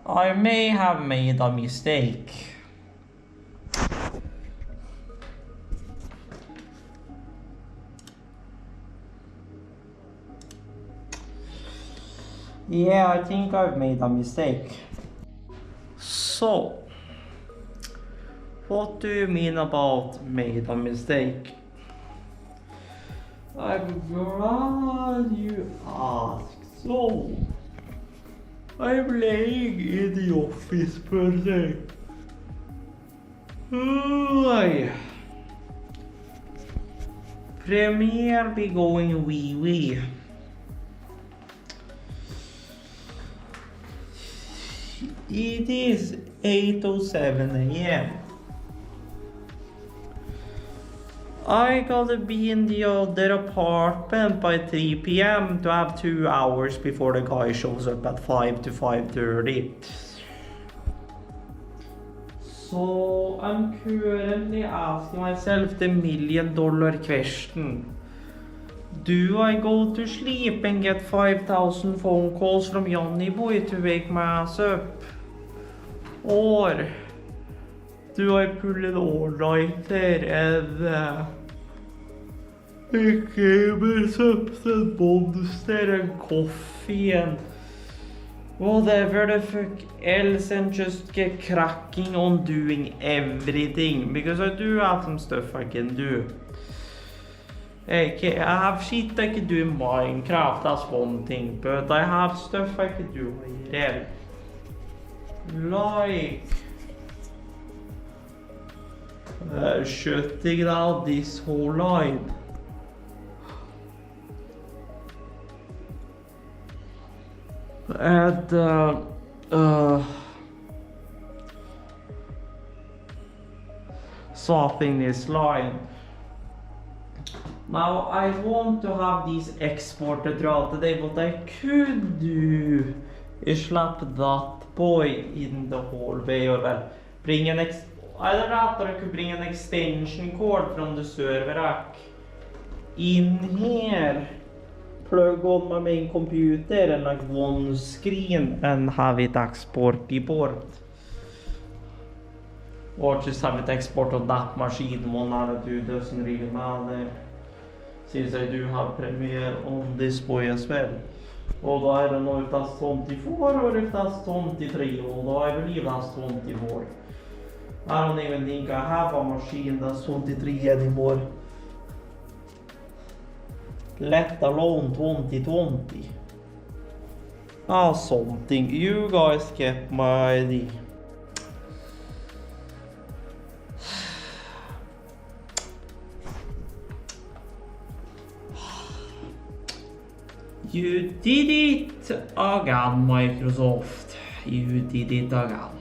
I may have made a mistake. Yeah, I think I've made a mistake. So, what do you mean about made a mistake? I'm glad you asked. So, I'm laying in the office per se. Premiere be going wee wee. It is 8:07 a.m. I gotta be in the other apartment by 3 p.m. to have 2 hours before the guy shows up at 5 to 5:30. So I'm currently asking myself the $1 million question. Do I go to sleep and get 5,000 phone calls from Johnny Boy to wake my ass up? Or do I pull an all-nighter and give myself the monster and coffee and whatever the fuck else and just get cracking on doing everything? Because I do have some stuff I can do. Okay, I have shit I can do in Minecraft, that's one thing, but I have stuff I can do IRL. Like shutting down this whole line. And swapping this line. Now I want to have these exported throughout the day. What I could do is slap that boy in the hallway, or well, bring an either that or I could bring an extension cord from the server rack in here, plug on my main computer and like one screen and have it export the board. Or just have it export on that machine. One out of two doesn't really matter, since I do have Premiere on this boy as well. Although I don't know if that's 24 or if that's 23, although I believe that's 24. I don't even think I have a machine that's 23 anymore, let alone 2020. Ah, something. You guys get my idea. You did it again, Microsoft. You did it again.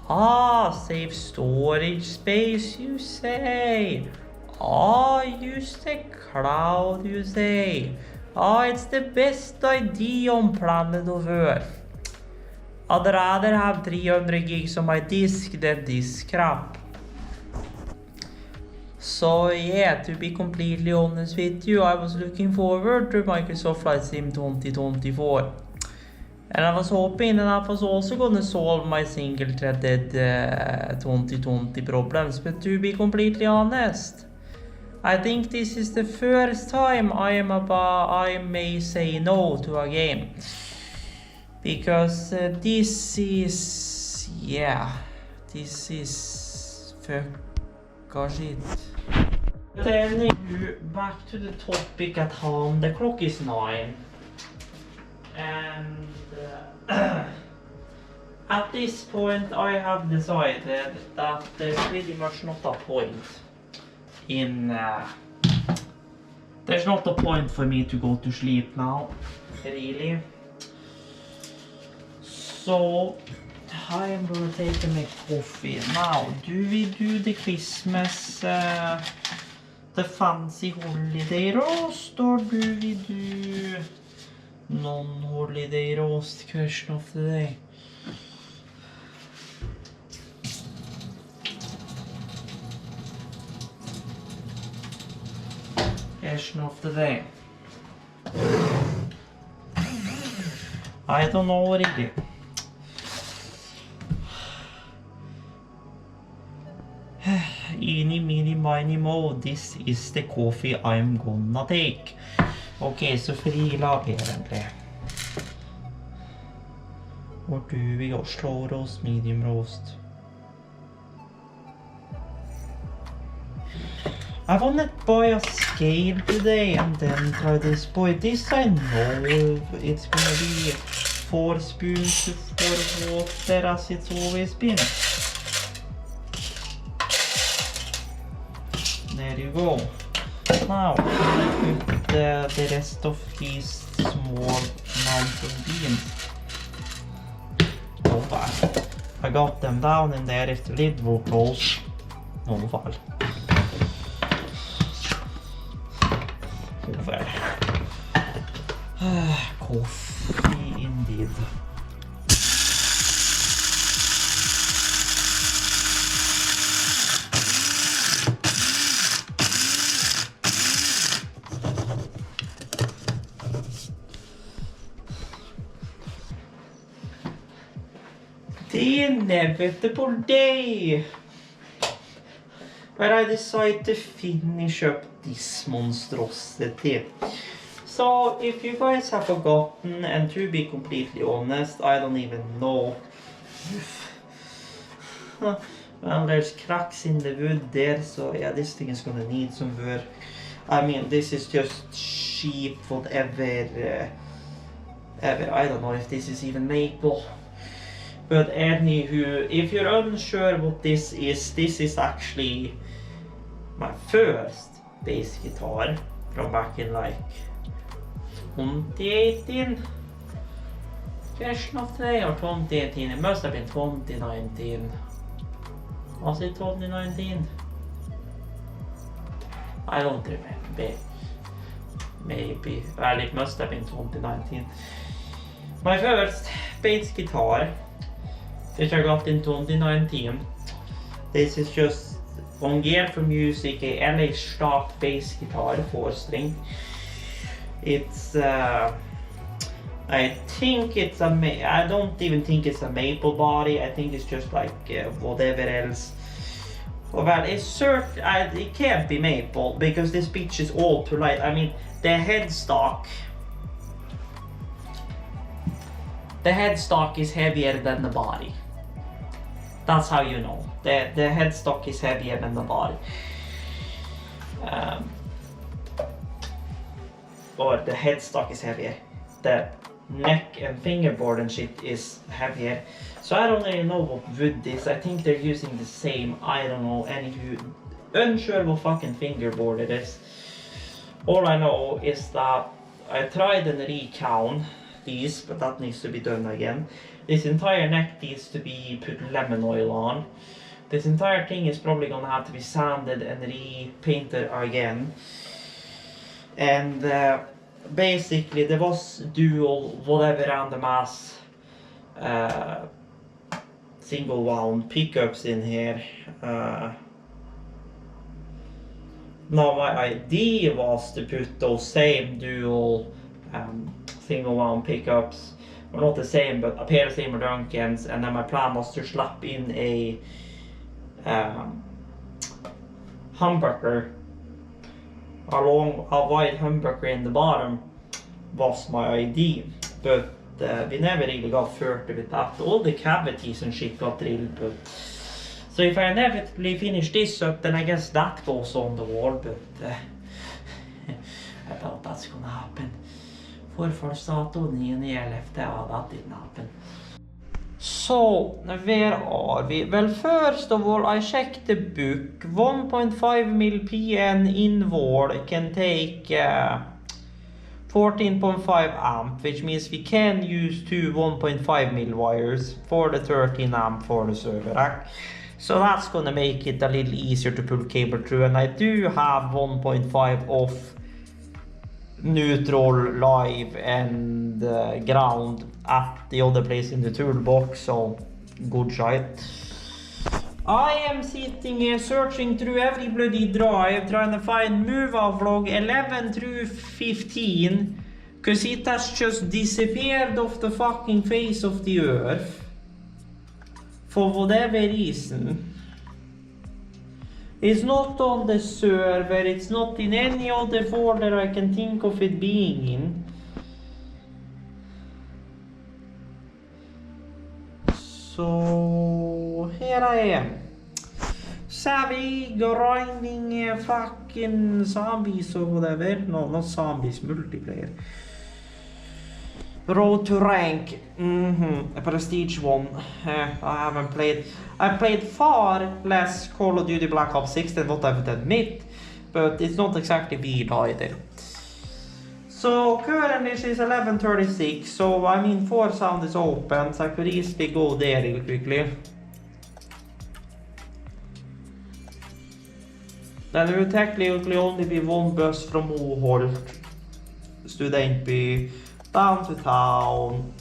Ah, save storage space, you say? Ah, use the cloud, you say? Ah, it's the best idea on planet of Earth. I'd rather have 300 gigs on my disk than this crap. So yeah, to be completely honest with you, I was looking forward to Microsoft Flight Sim 2024. And I was hoping that I was also gonna solve my single-threaded 2020 problems, but to be completely honest, I think this is the first time I may say no to a game. Because this is fuck shit. But anyway, back to the topic at hand. The clock is 9. And at this point I have decided that there's pretty much not a point in there's not a point for me to go to sleep now, really. So I'm gonna take my coffee. Now, do we do the Christmas, the fancy holiday roast, or do we do non-holiday roast? Question of the day. Question of the day. I don't know really. Eeny, meeny, miny, mo, this is the coffee I'm gonna take. Okay, så frila apparently. What do we got? Slow roast, medium roast. I wanted to buy a scale today and then try this. Boy, this I know it's gonna be 4 spoons for water as it's always been. There you go. Now I put the rest of these small mountain beans. No bad. I got them down in there if the lid will close. No fall. Over. Coffee indeed. The inevitable day where I decide to finish up this monstrosity. So if you guys have forgotten, and to be completely honest, I don't even know. Well, there's cracks in the wood there, so yeah, this thing is gonna need some work. I mean, this is just cheap, whatever. I don't know if this is even maple. But anywho, if you're unsure what this is actually my first bass guitar from back in like 2018 version of today, or 2018. It must have been 2019. Was it 2019? I don't remember. Maybe. Well, it must have been 2019. My first bass guitar, which I got in 2019. This is just on Gear for Music, a LA stock bass guitar, 4-string. It's I think it's I don't even think it's a maple body. I think it's just like whatever else. Well, it's certain it can't be maple because this bitch is all too light. I mean, the headstock is heavier than the body. That's how you know. The headstock is heavier than the body. Or the headstock is heavier. The neck and fingerboard and shit is heavier. So I don't really know what wood is. I think they're using the same. I don't know. Anywho, unsure what fucking fingerboard it is. All I know is that I tried and recount these, but that needs to be done again. This entire neck needs to be put lemon oil on. This entire thing is probably gonna have to be sanded and repainted again. And basically there was dual whatever random ass single wound pickups in here. Now my idea was to put those same dual single wound pickups, or not the same, but a pair of Seymour Duncans, and then my plan was to slap in a humbucker, a wide humbucker in the bottom was my idea, but we never really got further with that. All the cavities and shit got drilled, but so if I inevitably finish this up, then I guess that goes on the wall, but I doubt that's gonna happen. Forfallsdato 9/11, that didn't happen. So, where are we? Well, first of all, I checked the book. 1.5mm PN in wall can take 14.5 amp, which means we can use two 1.5mm wires for the 13 amp for the server rack. So that's gonna make it a little easier to pull cable through, and I do have 1.5 off neutral, live and ground at the other place in the toolbox, so good shit. I am sitting here searching through every bloody drive trying to find move vlog 11 through 15 Because it has just disappeared off the fucking face of the earth. For whatever reason. It's not on the server, it's not in any other folder I can think of it being in. So here I am. Savvy grinding fucking zombies or whatever. No, not zombies, multiplayer. Road to rank. A prestige one. I haven't played. I played far less Call of Duty Black Ops 6 than what I would admit, but it's not exactly bad either. So currently she's 11:36, so I mean 4 sound is open, so I could easily go there real quickly. Then there will technically only be one bus from Moholt, Studentby, down to town,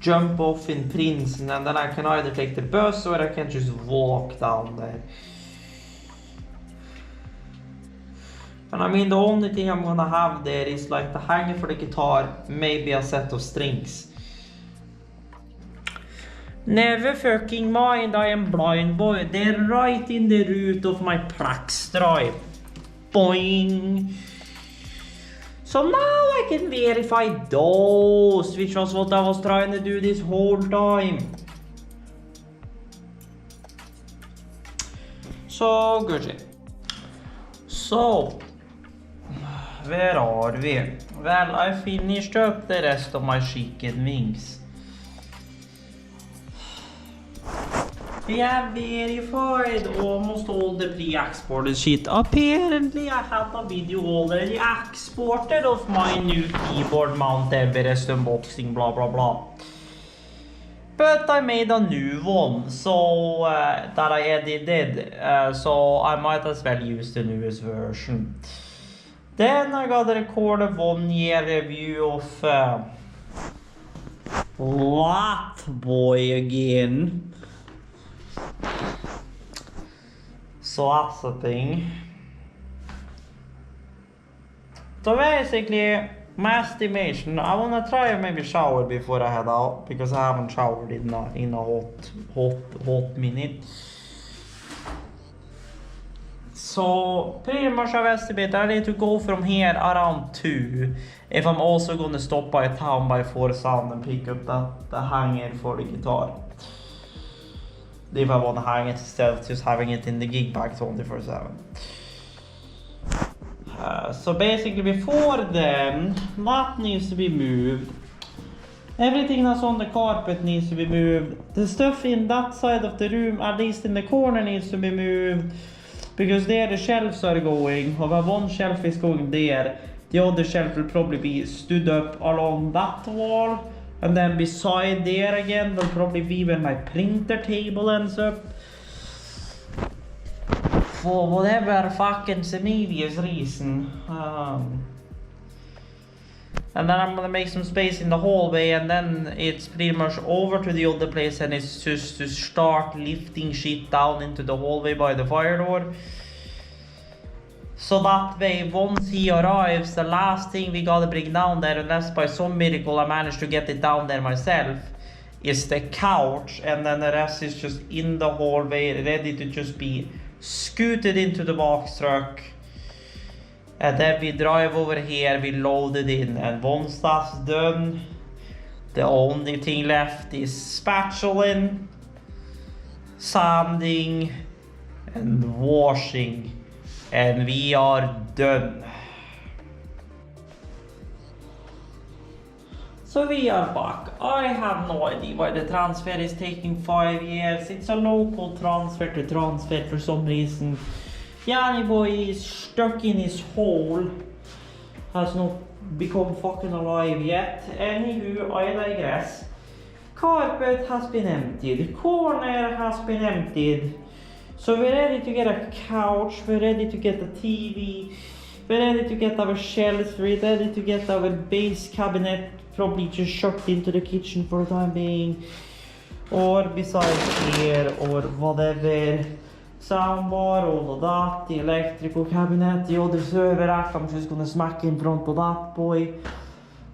jump off in Prinsen, and then I can either take the bus or I can just walk down there. And I mean the only thing I'm gonna have there is like the hanger for the guitar, maybe a set of strings. Never fucking mind, I am blind boy. They're right in the root of my Prax drive. Boing. So now I can verify those, which was what I was trying to do this whole time. So good. So, where are we? Well, I finished up the rest of my chicken wings. We have verified almost all the pre-exported shit. Apparently I had a video already exported of my new keyboard Mount Everest unboxing, blah blah blah. But I made a new one, so that I edited, so I might as well use the newest version. Then I gotta record a 1-year review of Lat Boy again. So that's the thing. So basically, my estimation, I wanna try and maybe shower before I head out, because I haven't showered in a hot minute. So pretty much I've estimated I need to go from here around 2 if I'm also gonna stop by a town by 4 sound and pick up the hanger for the guitar. If I want to hang it instead of just having it in the gig bag 24/7. So basically before then, that needs to be moved. Everything that's on the carpet needs to be moved. The stuff in that side of the room, at least in the corner, needs to be moved. Because there the shelves are going. Over one shelf is going there. The other shelf will probably be stood up along that wall. And then beside there again, will probably be where my printer table ends up. For whatever fucking serious reason. And then I'm gonna make some space in the hallway, and then it's pretty much over to the other place, and it's just to start lifting shit down into the hallway by the fire door. So that way, once he arrives, the last thing we gotta bring down there, unless by some miracle I manage to get it down there myself, is the couch, and then the rest is just in the hallway, ready to just be scooted into the box truck. And then we drive over here, we load it in, and once that's done, the only thing left is spatuling, sanding, and washing. And we are done. So we are back. I have no idea why the transfer is taking 5 years. It's a local transfer to transfer for some reason. Yanni boy is stuck in his hole. Has not become fucking alive yet. Anywho, I digress. Carpet has been emptied. Corner has been emptied. So we're ready to get a couch, we're ready to get a TV, we're ready to get our shelves, we're ready to get our base cabinet probably just shoved into the kitchen for the time being, or beside here, or whatever. soundbar, all of that, the electrical cabinet, the other server rack. I'm just gonna smack in front of that boy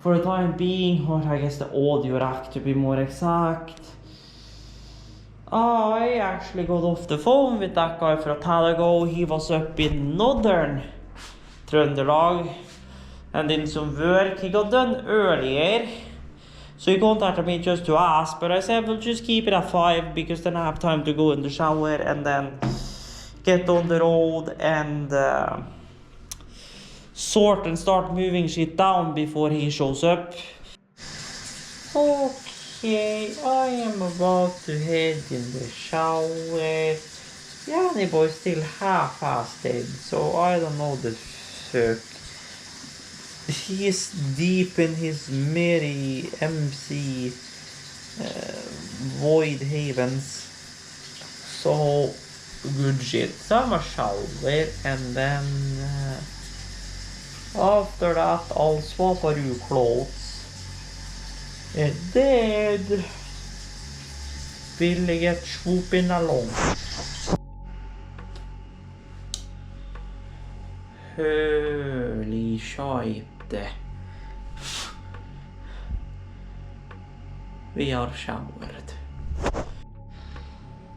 for the time being, or I guess the audio rack to be more exact. I actually got off the phone with that guy for a time ago. He was up in northern Trøndelag and did some work. He got done earlier, so he contacted me just to ask, but I said we'll just keep it at 5 because then I have time to go in the shower and then get on the road and sort and start moving shit down before he shows up. Okay, I am about to head in the shower. Yanni boy's still half-assed dead, so I don't know the fuck. He's deep in his merry MC void havens. So good shit. So I'm a shower and then after that I'll swap a new clothes. And then will I get swooping along. Holy shit. We are showered.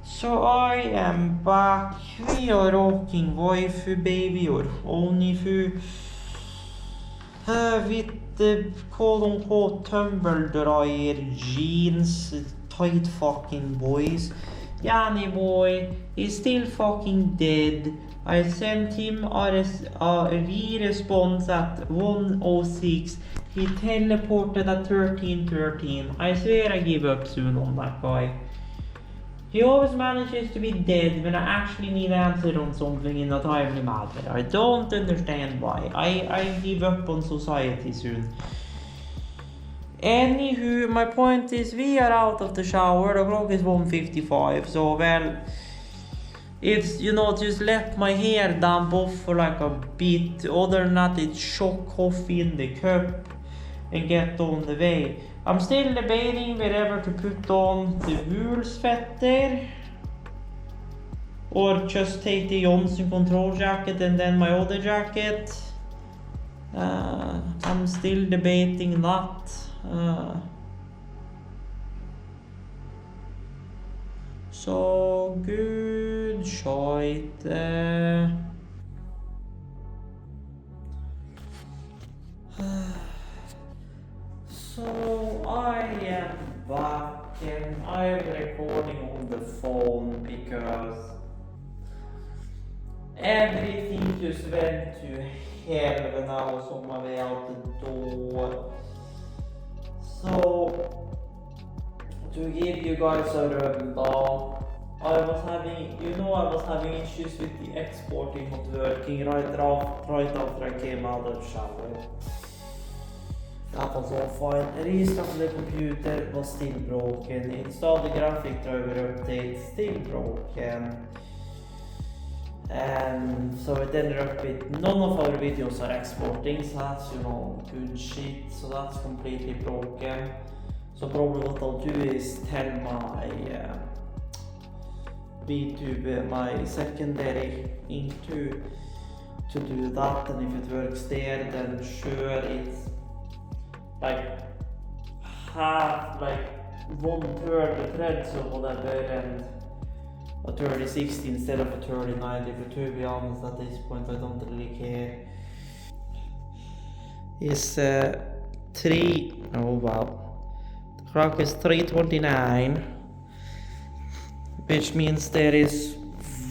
So I am back. We are rocking waifu baby or onifu. With the quote-unquote tumble dryer jeans, tight fucking boys. Yanni boy is still fucking dead. I sent him a re-response at 1:06. He teleported at 13:13. I swear I give up soon on that guy. He always manages to be dead when I actually need an answer on something in a timely manner. I don't understand why. I give up on society soon. Anywho, my point is we are out of the shower. The clock is 1:55, so well, it's, you know, just let my hair damp off for like a bit. Other than that, it's shock coffee in the cup and get on the way. I'm still debating whether to put on the Woolsfetter or just take the Johnson control jacket and then my other jacket. I'm still debating that. So good shite. So I am back and I'm recording on the phone because everything just went to hell when I was on my way out the door. So to give you guys a rundown, I was having issues with the exporting not working right after I came out of the shower. That was all fine. Restarted the computer, was still broken. Installed the graphic driver update, still broken. And so it ended up with none of our videos are exporting, so that's, you know, good shit. So that's completely broken. So probably what I'll do is tell my VTube, my secondary into to do that, and if it works there, then sure, it's like half, like 1/3 the threads or whatever, and a 3060 instead of a 3090. But to be honest, at this point I don't really care. It's the clock is 3:29, which means there is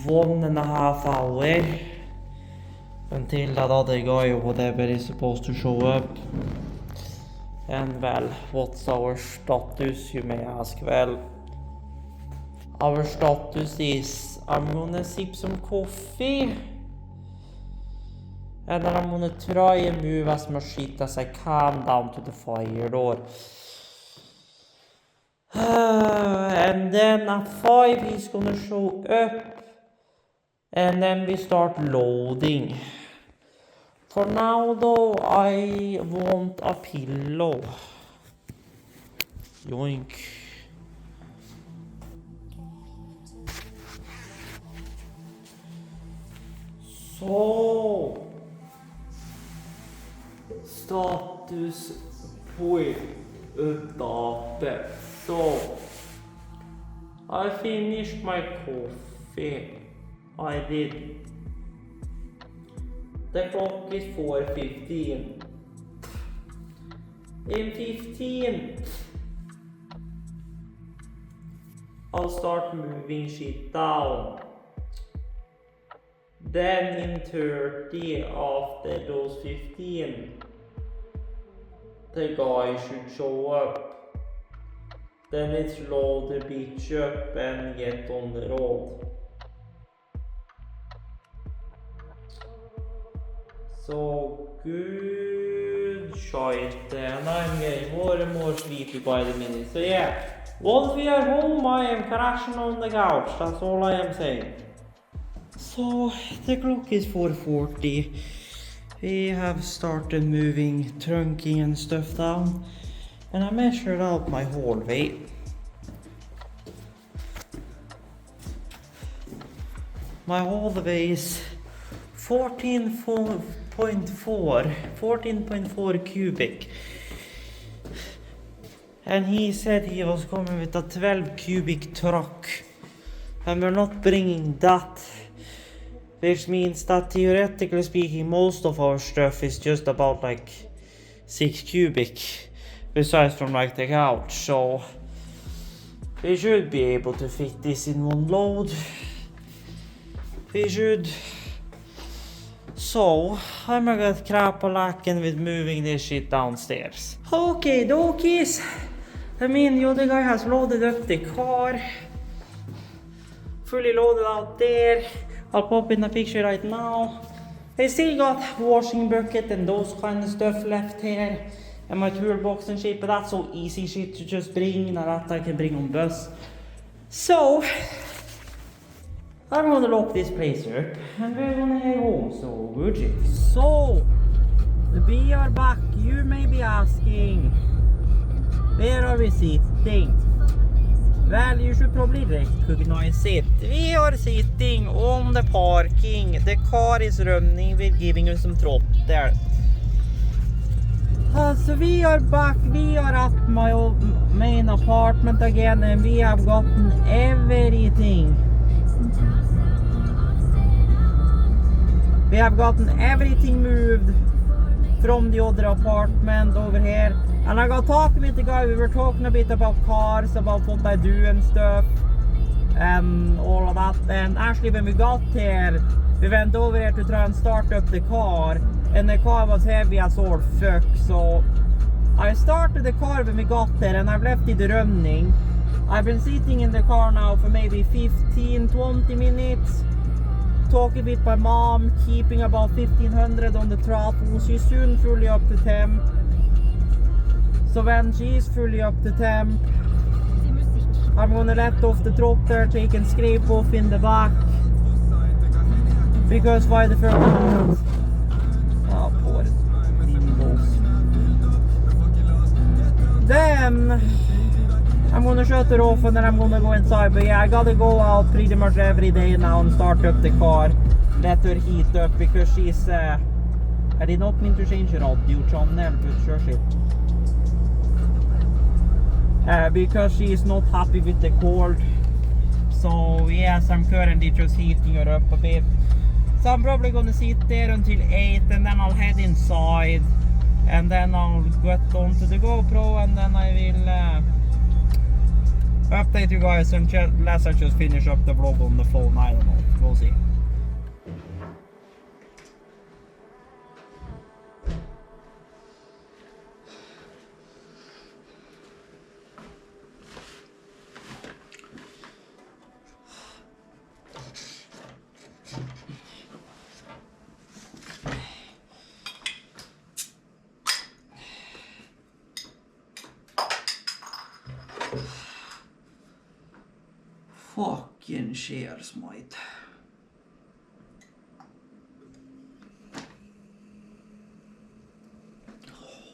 1.5 hours until that other guy or whatever is supposed to show up. And well, what's our status, you may ask? Well, our status is I'm gonna sip some coffee and then I'm gonna try and move as much shit as I can down to the fire door. And then at 5 he's gonna show up and then we start loading. For now though, I want a pillow. Yoink. So status point updated. So I finished my coffee. I did. The clock is 4:15. In 15 I'll start moving shit down. Then in 30 after those 15 the guy should show up. Then it's load the bitch up and get on the road. So good shit, and I'm getting more and more sleepy by the minute. So yeah, once we are home I am crashing on the couch, that's all I am saying. So the clock is 4:40. We have started moving trunking and stuff down, and I measured out my hallway. My hallway is 14.4 cubic. And he said he was coming with a 12 cubic truck. And we're not bringing that. Which means that theoretically speaking, most of our stuff is just about like 6 cubic. Besides from like the couch. So we should be able to fit this in one load. We should. So I'm gonna get crap a lacking with moving this shit downstairs. Okay, dokies. I mean, the other guy has loaded up the car. Fully loaded out there. I'll pop in a picture right now. I still got washing bucket and those kind of stuff left here. And my toolbox and shit, but that's so easy shit to just bring. That I can bring on bus. So I'm gonna lock this place up and we're gonna head home, so good shit. So, we are back. You may be asking, where are we sitting? Well, you should probably recognize it. We are sitting on the parking. The car is running, we're giving you some throttle. So we are back, we are at my old main apartment again, and we have gotten everything. We have gotten everything moved from the other apartment over here. And I got talking with the guy, we were talking a bit about cars, about what I do and stuff. And all of that. And actually when we got here, we went over here to try and start up the car. And the car was heavy as all fuck. So I started the car when we got there and I've left it running. I've been sitting in the car now for maybe 15-20 minutes. Talking with my mom, keeping about 1500 on the throttle. She's soon fully up to temp. So when she's fully up to temp, I'm gonna let off the throttle, take and scrape off in the back. Because why the first moment? Oh, poor limos. Then I'm gonna shut it off and then I'm gonna go inside. But yeah, I gotta go out pretty much every day now and start up the car. Let her heat up because she's I did not mean to change radio channel, but sure shit. Because she is not happy with the cold. So yes, I'm currently just heating her up a bit. So I'm probably gonna sit there until 8 and then I'll head inside. And then I'll get onto the GoPro and then I will update you guys unless I just finish up the vlog on the phone. I don't know, we'll see. Fucking shares, mate.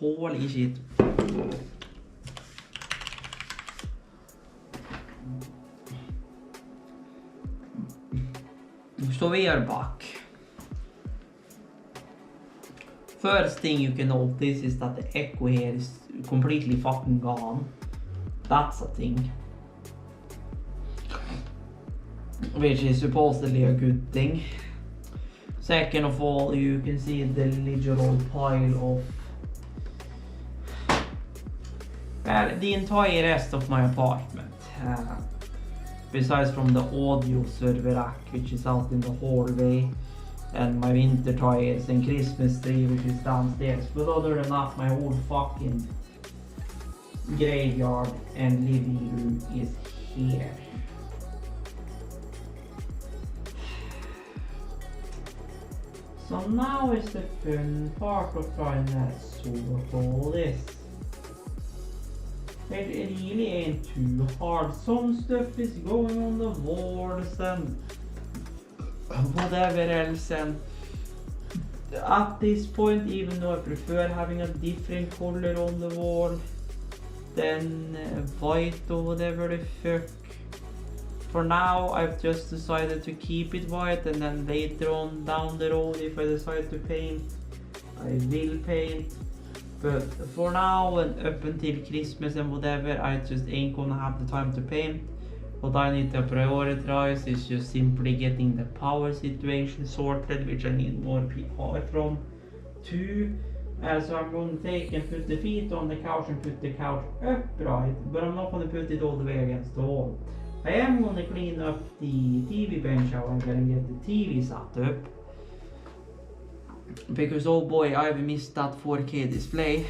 Holy shit. So we are back. First thing you can notice is that the echo here is completely fucking gone. That's a thing. Which is supposedly a good thing. Second of all, you can see the literal pile of the entire rest of my apartment. Besides from the audio server rack, which is out in the hallway, and my winter tires and Christmas tree, which is downstairs. But other than that, my whole fucking graveyard and living room is here. So now is the fun part of trying to sort all this. It really ain't too hard. Some stuff is going on the walls and whatever else, and at this point, even though I prefer having a different color on the wall than white or whatever the fuck, for now I've just decided to keep it white, and then later on down the road, if I decide to paint, I will paint. But for now and up until Christmas and whatever, I just ain't gonna have the time to paint. What I need to prioritize is just simply getting the power situation sorted, which I need more power from too. So I'm going to take and put the feet on the couch and put the couch upright, but I'm not going to put it all the way against the wall. I am going to clean up the TV bench, however, and get the TV set up. Because oh boy, I've missed that 4K display.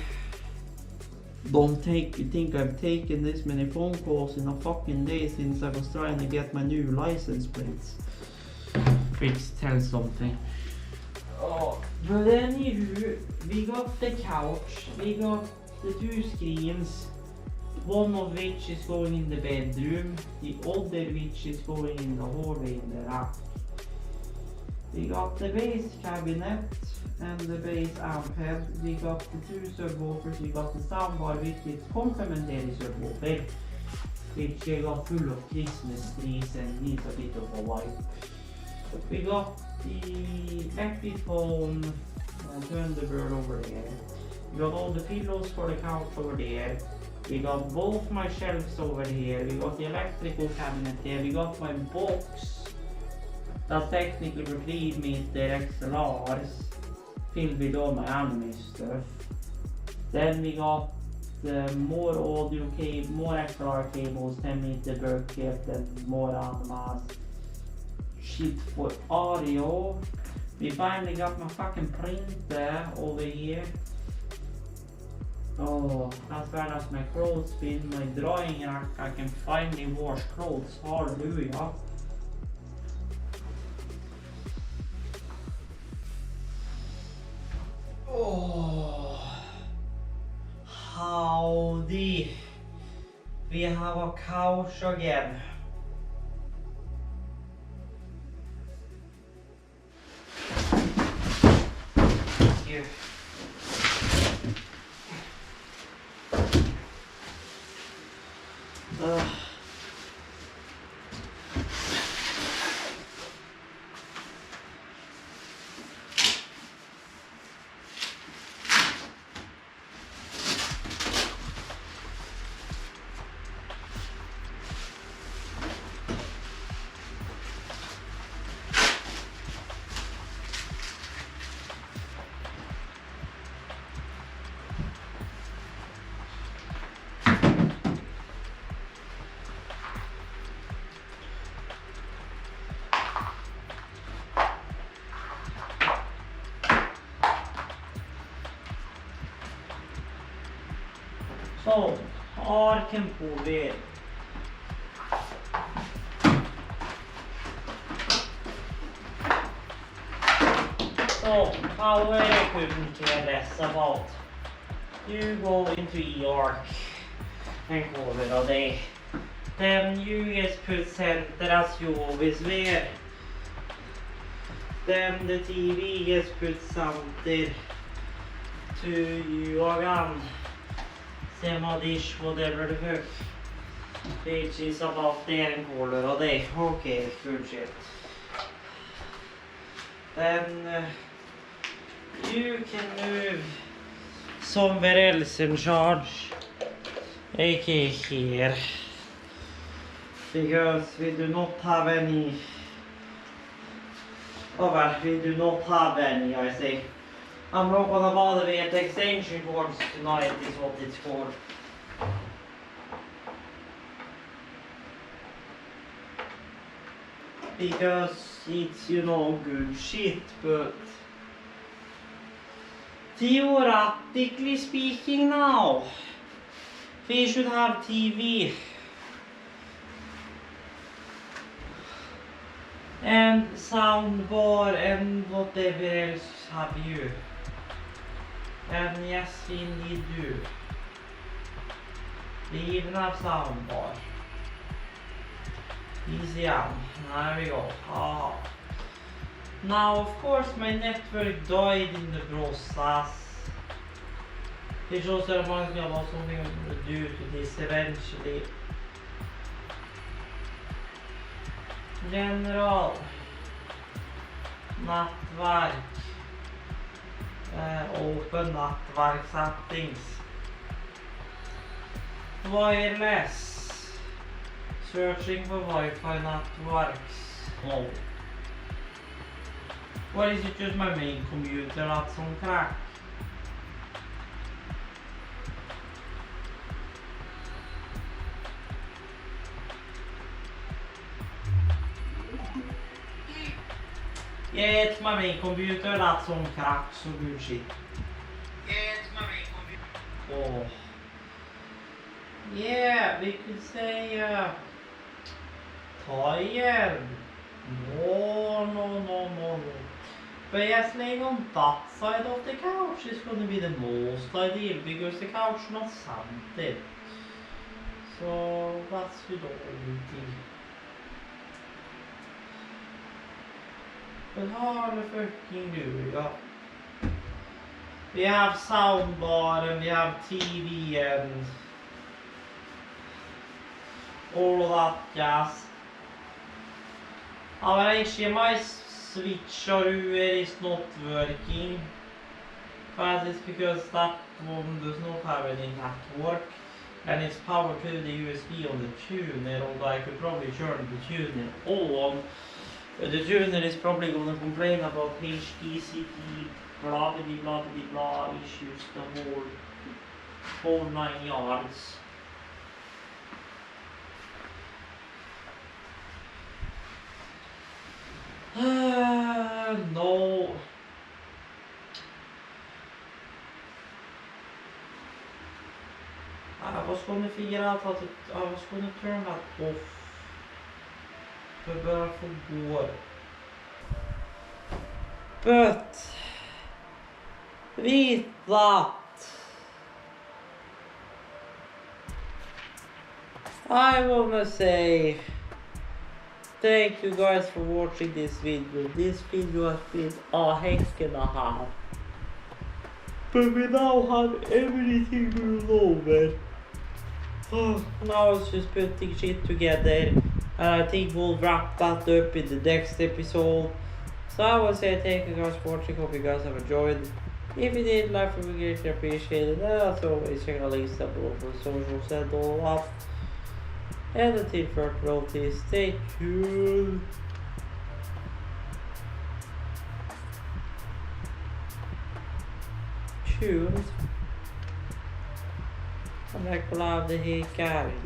Don't think I've taken this many phone calls in a fucking day since I was trying to get my new license plates. Which tells something. Oh, but anywho, we got the couch, we got the two screens, one of which is going in the bedroom, the other which is going in the hallway in the rack. We got the base cabinet and the base amp head, we got the two subwoofers, we got the soundbar with its complementary subwoofer, which I got full of Christmas trees and needs a bit of a wipe. We got the Epiphone Thunderbird over there, we got all the pillows for the couch over there, we got both my shelves over here, we got the electrical cabinet there, we got my box that's technically for 3-meter XLRs filled with all my anime stuff. Then we got more audio cable, more XLR cables, 10-meter bucket and more animas. Shit for audio. We finally got my fucking printer over here. Oh, as well as my clothes bin, my drying rack. I can finally wash clothes. Hallelujah. Oh, howdy. We have a couch again. Here. Så, arken på väg. So, how I couldn't care less about. You go into York and call it a day. Then you just put center as you always wear. Then the TV gets put center to you again. Same dish, whatever the fuck. Which is about there and color of day. Okay, good shit. Then You can move somewhere else in charge. Okay, here. Because we do not have any. Oh well, we do not have any, I say. I'm not gonna bother with extension cords tonight, is what it's called. Because it's, you know, good shit, but theoretically speaking now, we should have TV. And soundbar and whatever else have you. And yes, we need you. We even have soundbar. Easy on. There we go. Ah. Now, of course, my network died in the process. Which also reminds me of what something I'm going to do to this eventually. General. Nätverk. Open nätverk settings. Wireless. Searching for Wi-Fi networks. Oh. Or is it just my main computer that's on crack? Yeah, it's my main computer that's on crack, so good shit. Yeah, it's my main computer. Oh. Yeah, we could say, tired. No. But yes, laying on that side of the couch is going to be the most ideal because the couch is not sanded. So that's good already. But how the fucking do we got? We have soundbar and we have TV and all of that jazz. Our HDMI switch or UR is not working. But it's because that one does not have any network. And it's powered to the USB on the tuner, although I could probably turn the tuner on. But the tuner is probably going to complain about HDCP, blah blah blah blah issues, the whole 9 yards. No. I was going to figure out how to, I was going to turn that off. But I forgot. But with that, I wanna say thank you guys for watching this video. This video has been a heck and a half. But we now have everything we know, man. Now it's just putting shit together. And I think we'll wrap that up in the next episode. So I will say thank you guys for watching. Hope you guys have enjoyed. If you did, like it would be greatly appreciated. And as always, check out links down below for the socials and all that. And until further notice, stay tuned. I'm like, love the heck out of you.